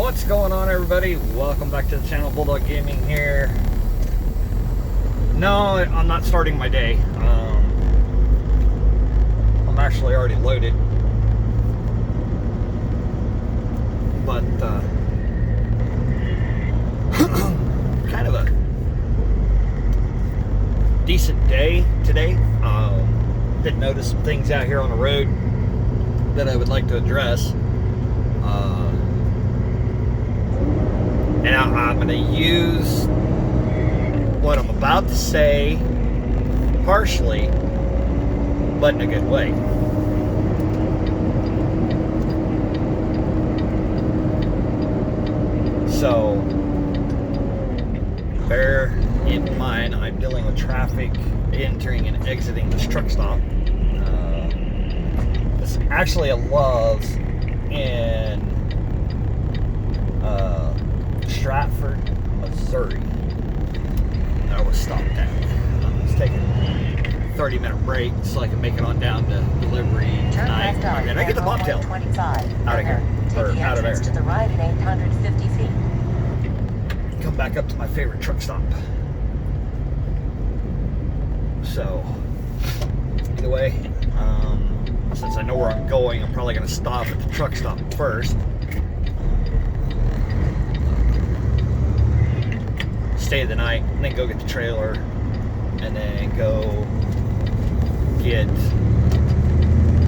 What's going on, everybody? Welcome back to the channel. Bulldog Gaming here. No, I'm not starting my day. I'm actually already loaded, but kind of a decent day today. Did notice some things out here on the road that I would like to address. And I'm going to use what I'm about to say harshly, but in a good way. So, bear in mind, I'm dealing with traffic entering and exiting this truck stop. It's actually a Love's in Stratford, Missouri. I was stopped at. I was taking a 30-minute break so I can make it on down to delivery tonight. And then I get the bobtail out of here, or out of there. To the right at 850 feet. Come back up to my favorite truck stop. So, either way, since I know where I'm going, I'm probably going to stop at the truck stop first. Stay the night, and then go get the trailer, and then go get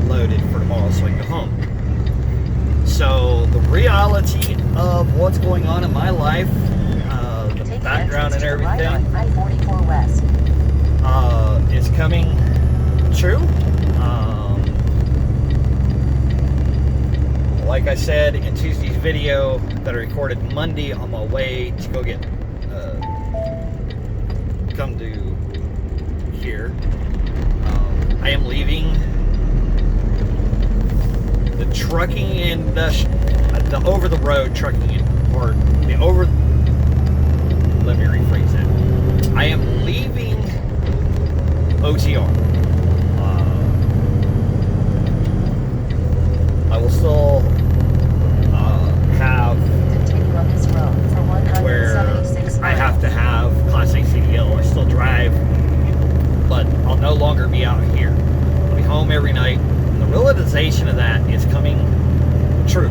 loaded for tomorrow so I can go home. So the reality of what's going on in my life, the background and everything, I-44 West. is coming true. Like I said in Tuesday's video that I recorded Monday on my way to go get come to here, I am leaving the trucking industry, the over-the-road trucking, or the over. Let me rephrase that. I am leaving OTR. I will still have where I have to have Class A CDL. I still drive, but I'll no longer be out here. I'll be home every night. And the realization of that is coming true.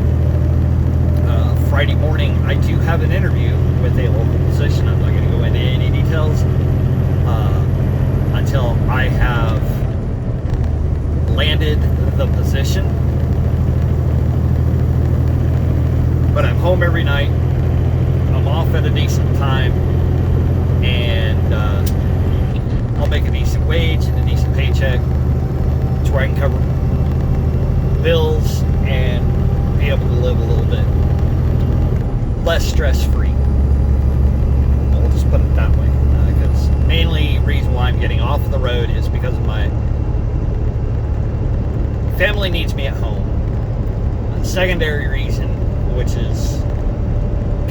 Friday morning, I do have an interview with a local position. I'm not going to go into any details until I have landed the position. But I'm home every night. I'm off at a decent time, and I'll make a decent wage and a decent paycheck to where I can cover bills and be able to live a little bit less stress-free. We'll just put it that way, because mainly reason why I'm getting off of the road is because of my family needs me at home. A secondary reason, which is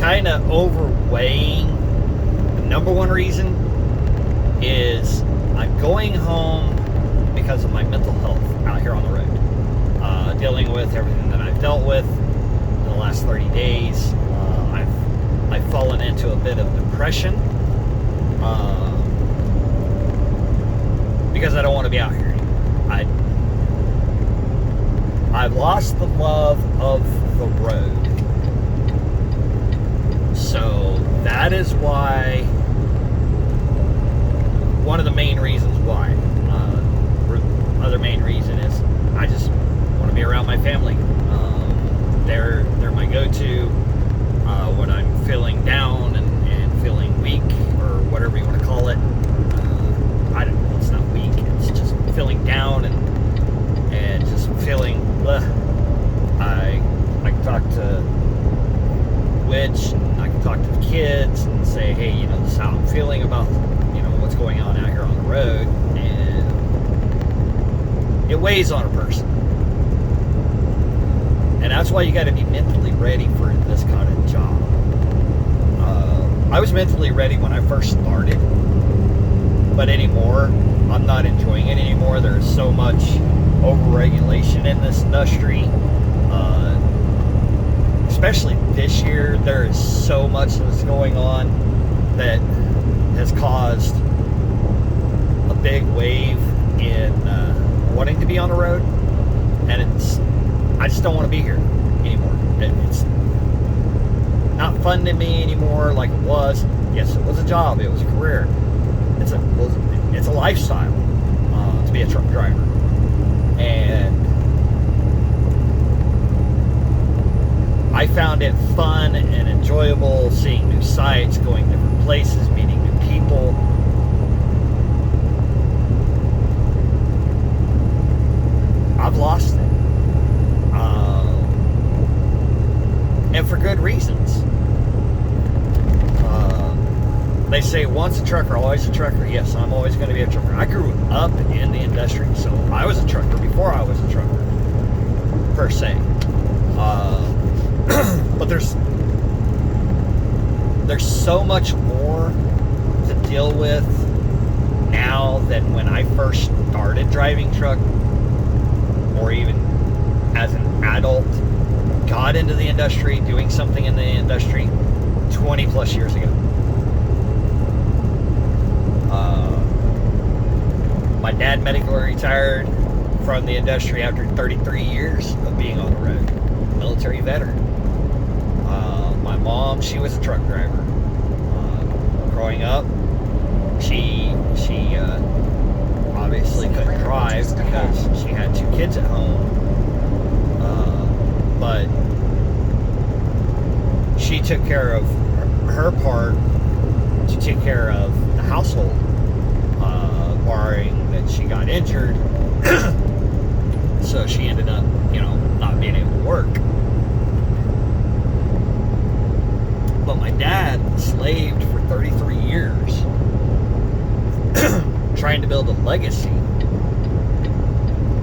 kind of overweighing the number one reason, is I'm going home because of my mental health out here on the road. Dealing with everything that I've dealt with in the last 30 days. I've fallen into a bit of depression because I don't want to be out here anymore. I've lost the love of the road. So that is why, one of the main reasons why. Other main reason is I just want to be around my family. They're my go-to when I'm feeling down and feeling weak, or whatever you want to call it. I don't know, it's not weak, it's just feeling down and just feeling I can talk to Witch, and I can talk to the kids and say, hey, this is how I'm feeling about what's going on out here on the road, and it weighs on a person. And that's why you got to be mentally ready for this kind of job. I was mentally ready when I first started, but anymore, I'm not enjoying it anymore. There's so much overregulation in this industry, especially this year, there is so much that's going on that has caused a big wave in wanting to be on the road, and I just don't want to be here anymore. It's not fun to me anymore like it was. Yes, it was a job, it was a career, it's a lifestyle to be a truck driver, and I found it fun and enjoyable seeing new sights, going different places, meeting new people. I've lost it. And for good reasons. They say once a trucker, always a trucker. Yes, I'm always going to be a trucker. I grew up in the industry, so I was a trucker before I was a trucker, per se. But there's so much more to deal with now than when I first started driving truck, or even as an adult got into the industry, doing something in the industry 20 plus years ago. My dad medically retired from the industry after 33 years of being on the road. Military veteran. My mom, she was a truck driver. Growing up, she obviously couldn't drive because she had 2 kids at home. But she took care of her part to take care of the household, barring that she got injured. So she ended up, not being able to work. But my dad slaved for 33 years trying to build a legacy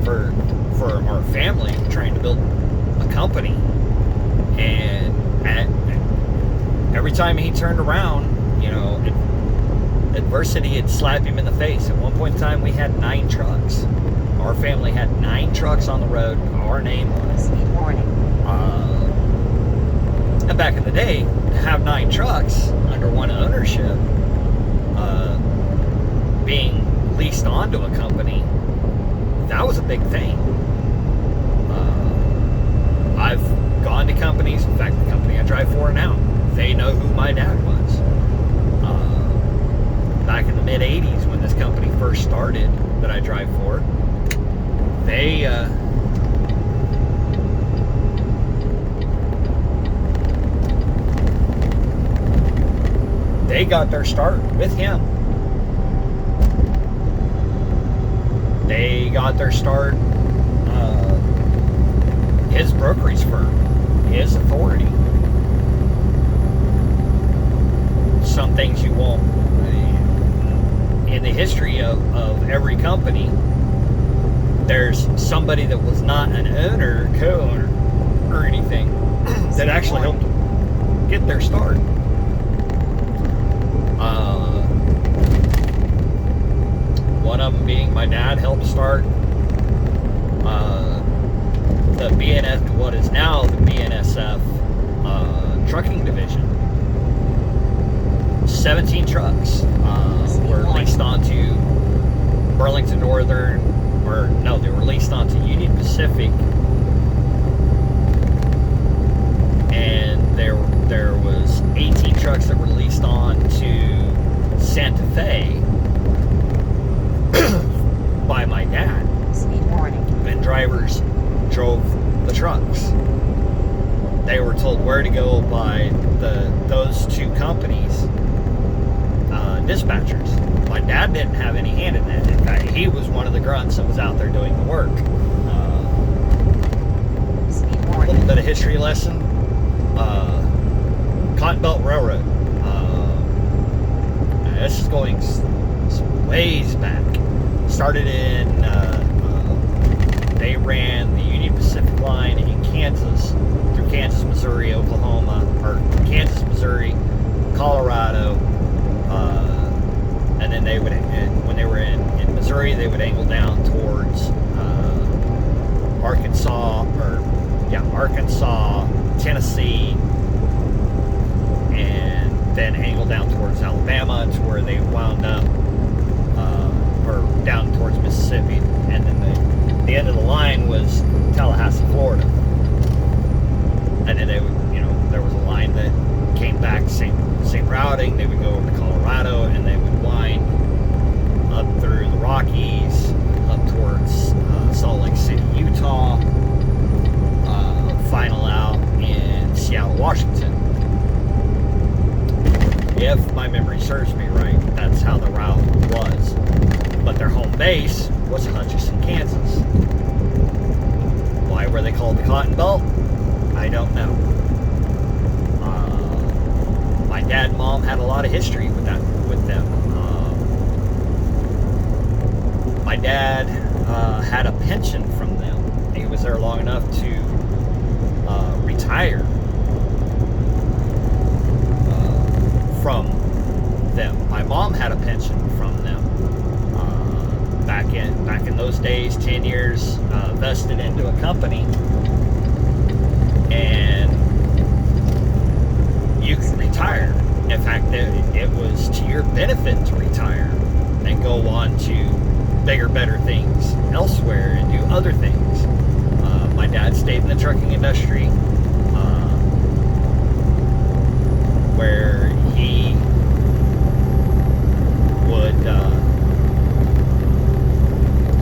for our family, trying to build a company. And every time he turned around, adversity had slapped him in the face. At one point in time, we had 9 trucks. Our family had 9 trucks on the road, our name on it. Speed warning. And back in the day, to have 9 trucks under one ownership, being leased onto a company, that was a big thing. I've gone to companies, in fact, the company I drive for now, they know who my dad was. Back in the mid-'80s, when this company first started that I drive for, they got their start with him. They got their start, his brokerage firm, his authority. Some things you won't, in the history of every company, there's somebody that was not an owner, co-owner, or anything, that actually helped get their start. One of them being my dad helped start the BNS, what is now the BNSF trucking division. 17 trucks were leased onto Burlington Northern, they were leased onto Union Pacific, and there was 18 trucks that were leased on to Santa Fe by my dad. Speed warning. And drivers drove the trucks. They were told where to go by those 2 companies' dispatchers. My dad didn't have any hand in that. In fact, he was one of the grunts that was out there doing the work. Speed A warning. little bit of history lesson. Cotton Belt Railroad. This is going ways back. Started in, they ran the Union Pacific line in Kansas, through Kansas, Missouri, Oklahoma, or Kansas, Missouri, Colorado, and then they would, when they were in Missouri, they would angle down towards Arkansas, Tennessee, angle down towards Alabama to where they wound up, or down towards Mississippi, and then the end of the line was Tallahassee, Florida. And then they would, there was a line that came back, same routing. They would go over to Colorado, and they would wind up through the Rockies, up towards Salt Lake City, Utah, final out in Seattle, Washington. If my memory serves me right, that's how the route was. But their home base was Hutchinson, Kansas. Why were they called the Cotton Belt? I don't know. My dad and mom had a lot of history with them. My dad had a pension from them. He was there long enough to retire from them. My mom had a pension from them back in those days, 10 years vested into a company, and you could retire. In fact, it was to your benefit to retire and go on to bigger, better things elsewhere and do other things. My dad stayed in the trucking industry, where he would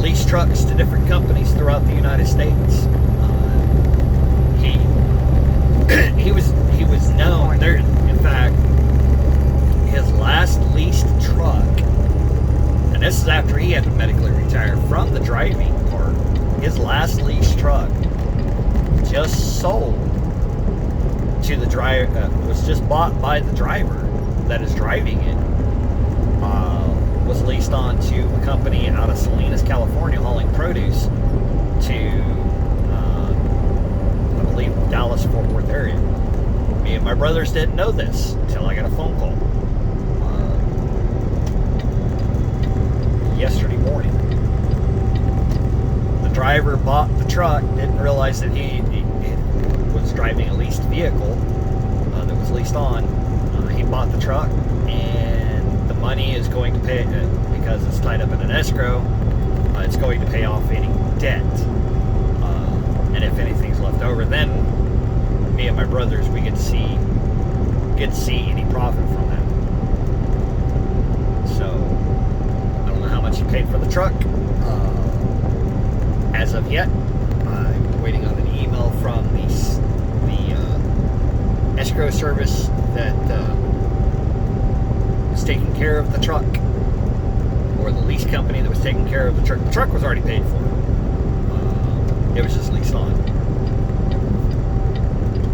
lease trucks to different companies throughout the United States. He was known there. In fact, his last leased truck, and this is after he had to medically retire from the driving part, his last leased truck just sold to the driver, was just bought by the driver that is driving it, was leased on to a company out of Salinas, California, hauling produce to, I believe, Dallas, Fort Worth area. Me and my brothers didn't know this until I got a phone call yesterday morning. The driver bought the truck, didn't realize that he was driving a leased vehicle that was leased on. He bought the truck, and the money is going to pay, because it's tied up in an escrow, it's going to pay off any debt. And if anything's left over, then me and my brothers, we get to see any profit from that. So I don't know how much he paid for the truck as of yet. I'm waiting on an email from the escrow service that was taking care of the truck, or the lease company that was taking care of the truck. The truck was already paid for. It was just leased on.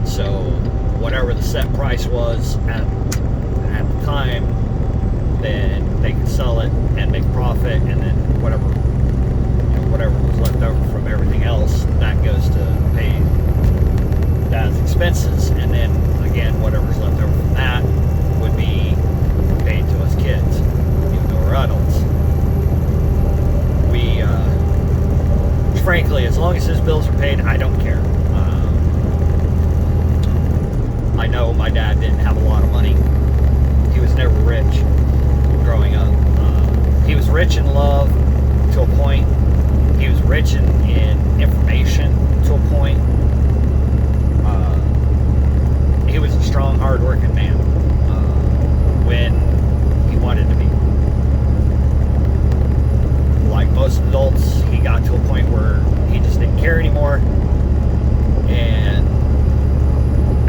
So whatever the set price was at the time, then they could sell it and make profit, and then whatever was left over from everything else, that goes to pay Dad's expenses, and then again, whatever's left over from that would be paid to us kids, even though we're adults. We, frankly, as long as his bills are paid, I don't care. I know my dad didn't have a lot of money. He was never rich growing up. He was rich in love to a point. He was rich in information to a point. He was a strong, hard-working man when he wanted to be. Like most adults, he got to a point where he just didn't care anymore. And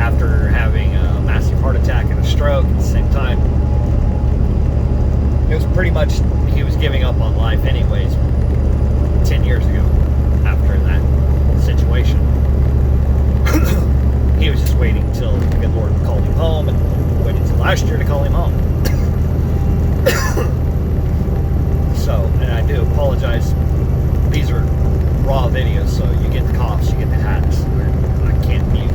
after having a massive heart attack and a stroke at the same time, it was pretty much, he was giving up on life anyways 10 years ago after that situation. He was just waiting until the good Lord called him home, and waited until last year to call him home. So, and I do apologize. These are raw videos, so you get the coughs, you get the hacks. I can't mute.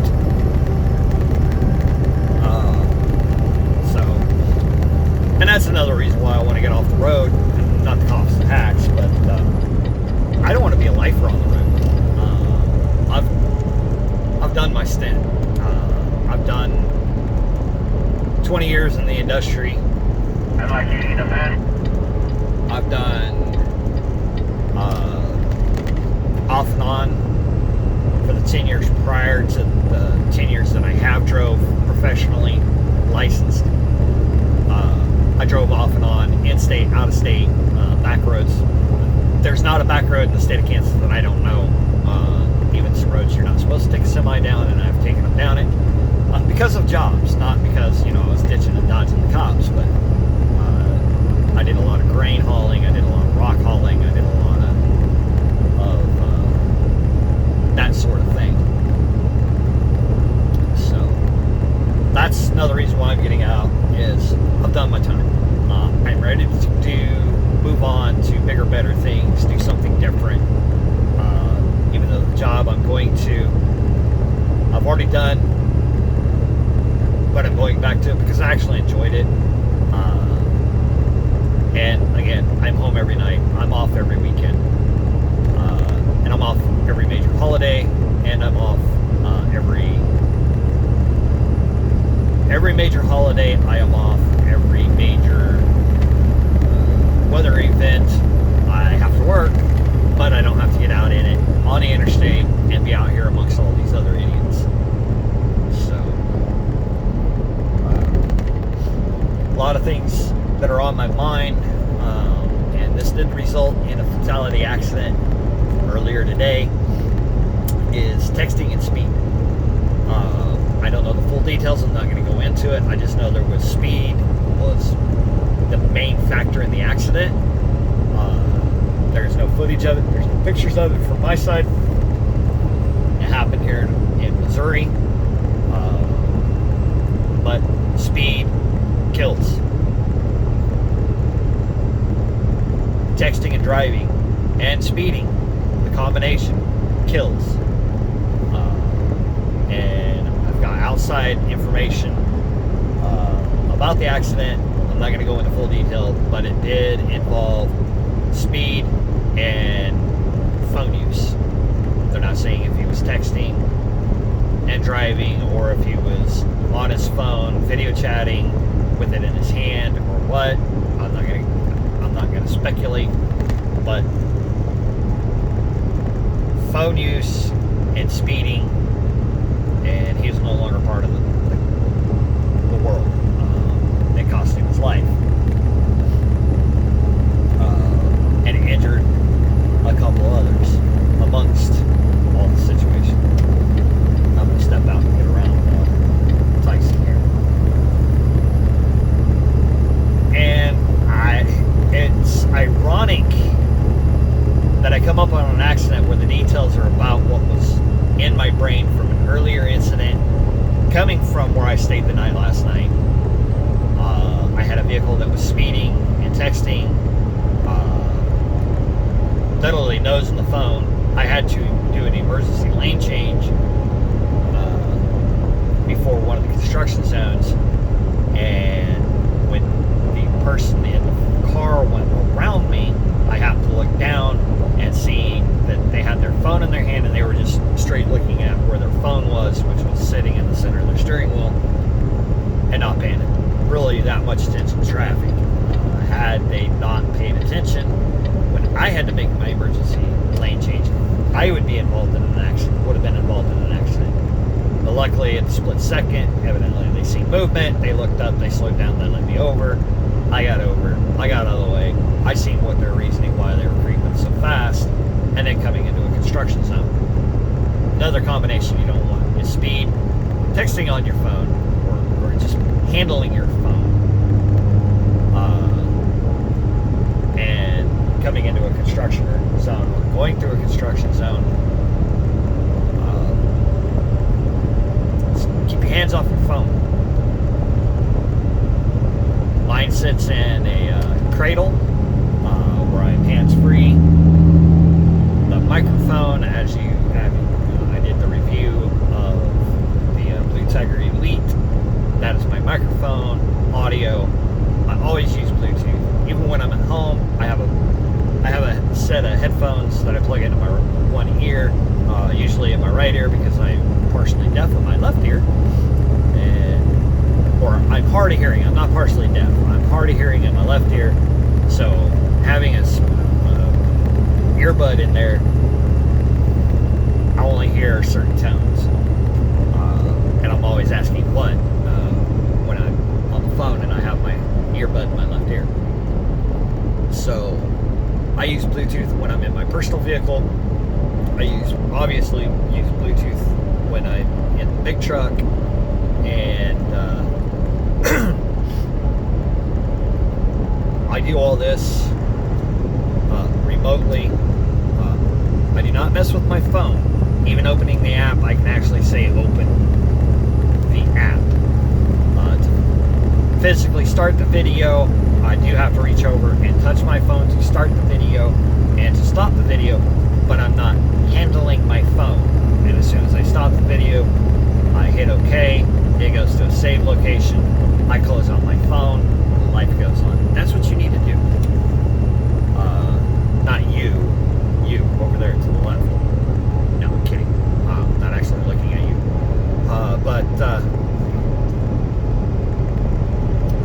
And that's another reason why I want to get off the road. Not the coughs and hacks, but I don't want to be a lifer on the road. I've done my stint. I've done 20 years in the industry. I've done off and on for the 10 years prior to the 10 years that I have drove professionally licensed. I drove off and on, in-state, out-of-state, back roads. There's not a back road in the state of Kansas that I don't know. Even some roads you're not supposed to take a semi down, and I've taken them down it because of jobs, not because I was ditching and dodging the cops. But I did a lot of grain hauling, I did a lot of rock hauling, I did a lot of that sort of thing. So that's another reason why I'm getting out, is I've done my time. I'm ready to move on to bigger, better things, do something different. Even though the job I'm going to, I've already done, but I'm going back to it because I actually enjoyed it. And again, I'm home every night. I'm off every weekend. And I'm off every major holiday, and I'm off every major holiday. I am off every major weather event. I have to work, but I don't have to get out in it on the interstate and be out here amongst all these other idiots. So a lot of things that are on my mind, and this did result in a fatality accident earlier today, is texting and speed. I don't know the full details. I'm not going to go into it. I just know there was speed was the main factor in the accident. There's no footage of it. There's no pictures of it from my side. It happened here in Missouri. But speed kills. Texting and driving and speeding, the combination kills. And I've got outside information about the accident. I'm not going to go into full detail, but it did involve speed and phone use. They're not saying if he was texting and driving, or if he was on his phone video chatting with it in his hand, or what. I'm not gonna speculate, but phone use and speeding, and he is no longer part of the world. It cost him his life, and it injured a couple others amongst all the situation. I'm gonna step out and get around Tyson here, and it's ironic that I come up on an accident where the details are about what was in my brain from an earlier incident, coming from where I stayed the night last night. I had a vehicle that was speeding and texting, literally nosing the phone. I had to do an emergency lane change before one of the construction zones, and when the person in the car went around me, I happened to look down and see that they had their phone in their hand, and they were just straight looking at where their phone was, which was sitting in the center of their steering wheel, and not paying really that much attention to traffic. Had they not paid attention when I had to make my emergency lane change, I would be involved in an accident, would have been involved in an accident. But luckily, at the split second, evidently they seen movement, they looked up, they slowed down, they let me over. I got over, I got out of the way. I seen what their reasoning, why they were creeping so fast, and then coming into a construction zone. Another combination you don't want is speed, texting on your phone, or just handling your phone, and coming into a construction zone, or going through a construction zone. Keep your hands off your phone. Mine sits in a cradle where I'm hands-free. The microphone, as you have, I did the review of the Blue Tiger Elite. That is my microphone, audio. I always use Bluetooth. Even when I'm at home, I have a set of headphones that I plug into my one ear, usually in my right ear because I'm partially deaf in my left ear, or I'm hard hard of hearing. I'm not partially deaf. I'm hard of hearing in my left ear. So having a earbud in there, I only hear certain tones. And I'm always asking what when I'm on the phone and I have my earbud in my left ear. So I use Bluetooth when I'm in my personal vehicle. I obviously use Bluetooth when I'm in the big truck, and I do all this remotely. I do not mess with my phone. Even opening the app, I can actually say open the app. To physically start the video, I do have to reach over and touch my phone to start the video and to stop the video, but I'm not handling my phone. And as soon as I stop the video, I hit OK, it goes to a save location, I close out my phone, life goes on. That's what you need to do. Not you over there to the left. No, I'm kidding. I'm not actually looking at you. But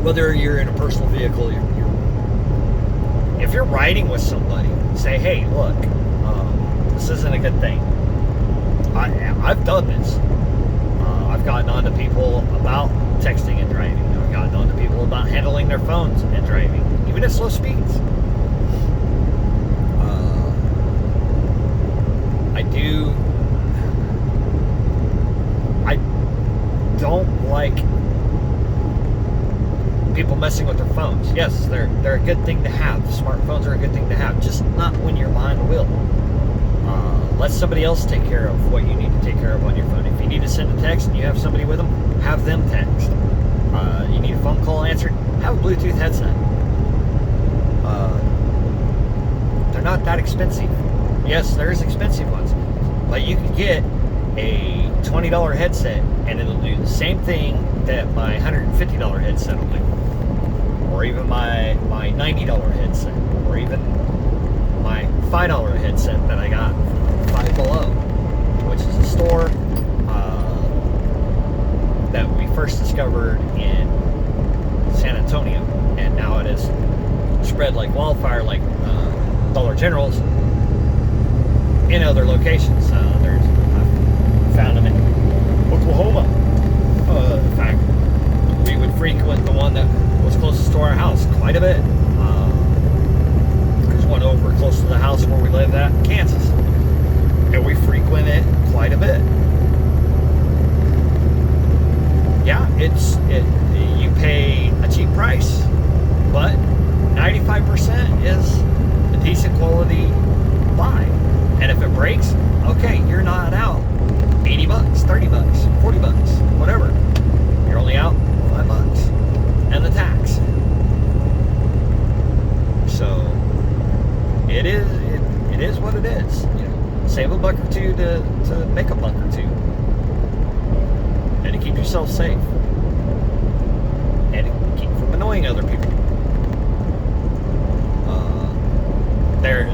whether you're in a personal vehicle, if you're riding with somebody, say, hey, look, this isn't a good thing. I've done this. I've gotten on to people about texting and driving. I've gotten on to people about handling their phones and driving, even at slow speeds. I don't like people messing with their phones. Yes, they're a good thing to have. Smartphones are a good thing to have, just not when you're behind the wheel. Let somebody else take care of what you need to take care of on your phone. If you need to send a text and you have somebody with them, have them text. You need a phone call answered, have a Bluetooth headset. They're not that expensive. Yes, there's expensive ones, but you can get a $20 headset and it'll do the same thing that my $150 headset will do, or even my $90 headset, or even my $5 headset that I got Five Below, which is a store that we first discovered in San Antonio, and now it is spread like wildfire, like Dollar Generals in other locations. I found them in Oklahoma. In fact, we would frequent the one that was closest to our house quite a bit. There's one over close to the house where we live at, Kansas, and we frequent it quite a bit. Yeah, you pay a cheap price, but 95% is a decent quality buy. And if it breaks, okay, you're not out $80, $30, $40, whatever. You're only out $5 and the tax. So it is what it is. You know, save a buck or two to make a buck or two, and to keep yourself safe, and to keep from annoying other people.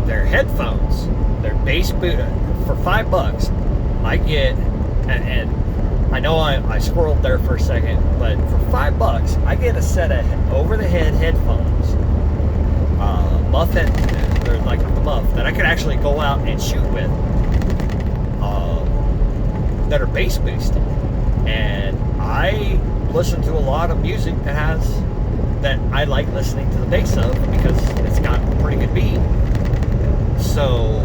Their headphones, their bass boot for $5. I get, and I know I squirreled there for a second, but for $5, I get a set of over-the-head headphones, muff head, they're like a muff that I could actually go out and shoot with, that are bass boosted, and I listen to a lot of music that I like listening to the bass of because it's got a pretty good beat. So,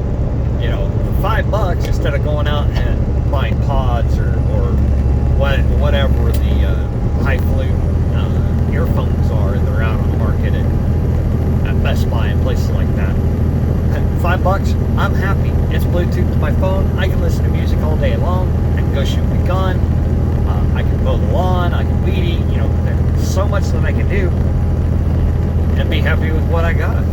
you know, for $5, instead of going out and buying pods or whatever the highfalutin earphones are that are out on the market at Best Buy and places like that, at $5, I'm happy. It's Bluetooth to my phone. I can listen to music all day long. I can go shoot my gun. I can mow the lawn. I can weed eat. You know, there's so much that I can do and be happy with what I got.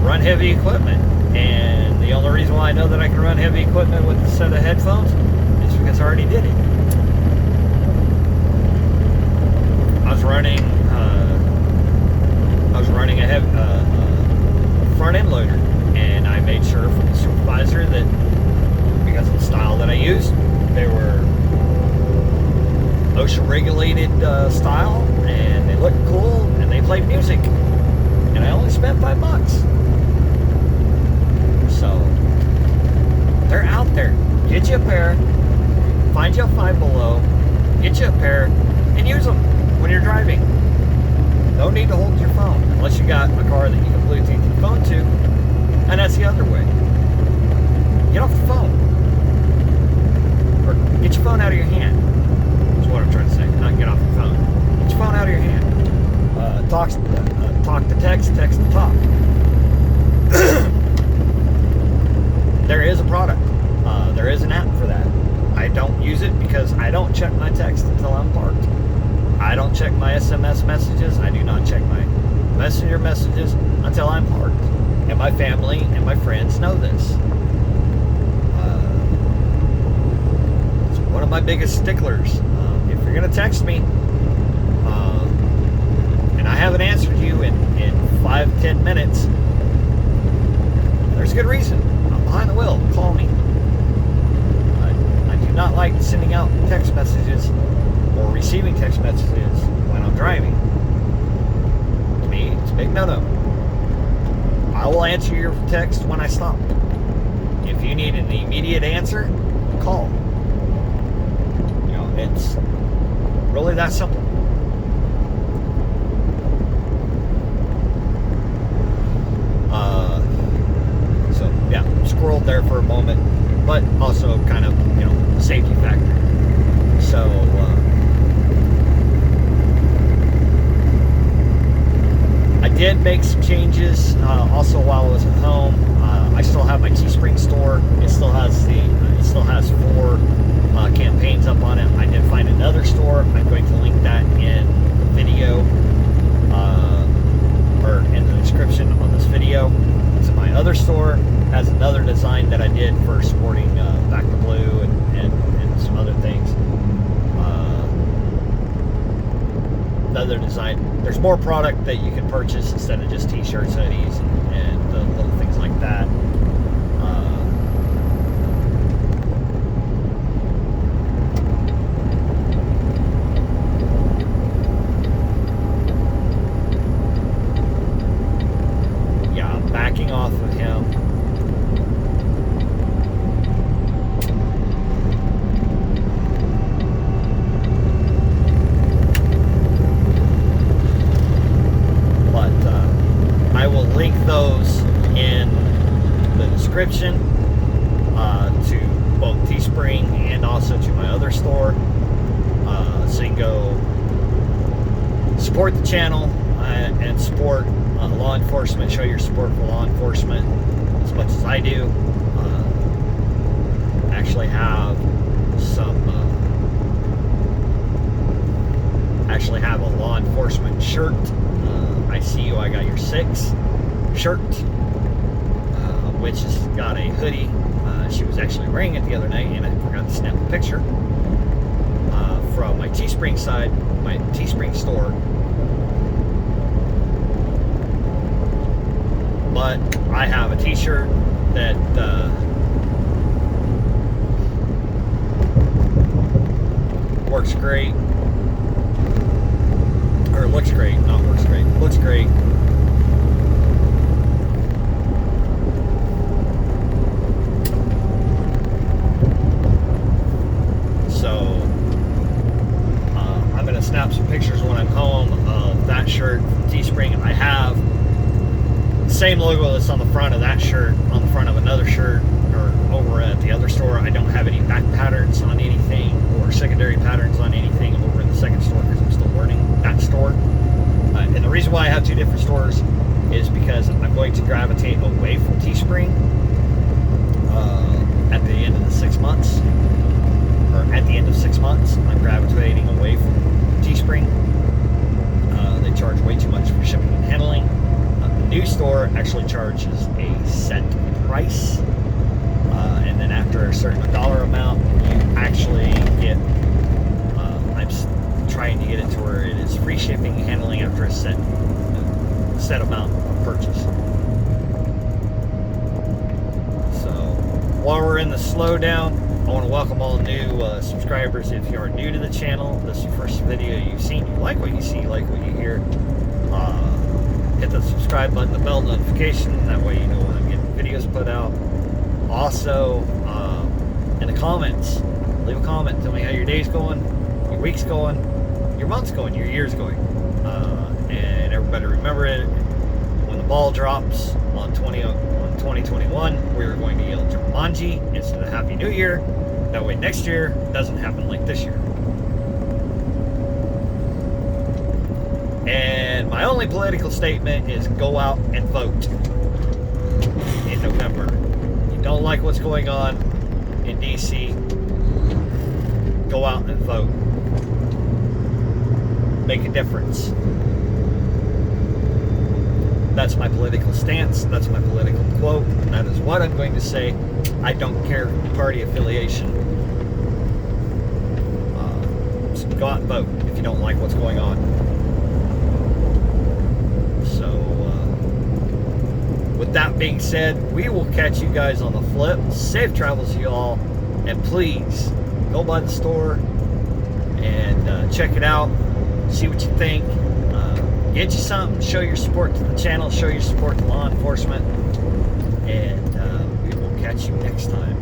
Run heavy equipment, and the only reason why I know that I can run heavy equipment with a set of headphones is because I already did it. I was running a heavy front end loader, and I made sure from the supervisor that because of the style that I used, they were OSHA regulated style, and they look cool, and they play music, and I only spent $5. So they're out there. Get you a pair, find you a Five Below, get you a pair, and use them when you're driving. No need to hold your phone unless you got a car that you can Bluetooth your phone to, and that's the other way. Get off the phone, or get your phone out of your hand. That's what I'm trying to say. Not get off the phone. Get your phone out of your hand. Talk to text, text to talk. There is a product. There is an app for that. I don't use it because I don't check my text until I'm parked. I don't check my SMS messages. I do not check my messenger messages until I'm parked. And my family and my friends know this. It's one of my biggest sticklers. If you're going to text me, and I haven't answered you in 5-10 minutes, there's a good reason. I'm behind the wheel. Call me. I do not like sending out text messages or receiving text messages when I'm driving. To me, it's a big no-no. I will answer your text when I stop. If you need an immediate answer, call. You know, it's really that simple. So yeah, squirreled there for a moment, but also kind of, you know, a safety factor. So I did make some changes also while I was at home. I still have my Teespring store. It still has 4 campaigns up on it. I did find another store. I'm going to link that in the video or in the description on this video. So my other store has another design that I did for sporting Back to Blue and some other things. Another design. There's more product that you can purchase instead of just t-shirts, hoodies, and little things like that. Yeah, I'm backing off of him. I will link those in the description to both Teespring and also to my other store, so you can go support the channel and support law enforcement. Show your support for law enforcement as much as I do. Actually have a law enforcement shirt. I see you, I got your 6 shirt, which has got a hoodie. She was actually wearing it the other night, and I forgot to snap a picture from my Teespring side, my Teespring store. But I have a t-shirt that works great. Or looks great, not works great. Looks great. So I'm gonna snap some pictures when I'm home of that shirt from Teespring. I have the same logo that's on the front of that shirt on the front of another shirt, or over at the other store. I don't have any back patterns on anything or secondary patterns on anything over in the second store because I'm still learning that store. And the reason why I have 2 different stores is because I'm going to gravitate away from Teespring at the end of the 6 months, or at the end of 6 months. I'm gravitating away from Teespring. They charge way too much for shipping and handling. The new store actually charges a set price, and then after a certain dollar amount, you actually get. I'm trying to get it to where it is free shipping and handling after a set amount of purchase. So while we're in the slowdown, I want to welcome all new subscribers. If you are new to the channel, this is the first video you've seen, you like what you see, you like what you hear, hit the subscribe button, the bell notification, that way you know when I'm getting videos put out. Also, in the comments, leave a comment, tell me how your day's going, your week's going, your month's going, your year's going. And everybody remember it, when the ball drops on 2021, we're going to yell Jumanji instead of Happy New Year. That way next year doesn't happen like this year. And my only political statement is go out and vote in November. You don't like what's going on in DC, go out and vote. Make a difference. That's my political stance. That's my political quote. And that is what I'm going to say. I don't care party affiliation. So go out and vote if you don't like what's going on. So, with that being said, we will catch you guys on the flip. Safe travels, you all. And please, go by the store and check it out. See what you think. Get you something, show your support to the channel, show your support to law enforcement, and we will catch you next time.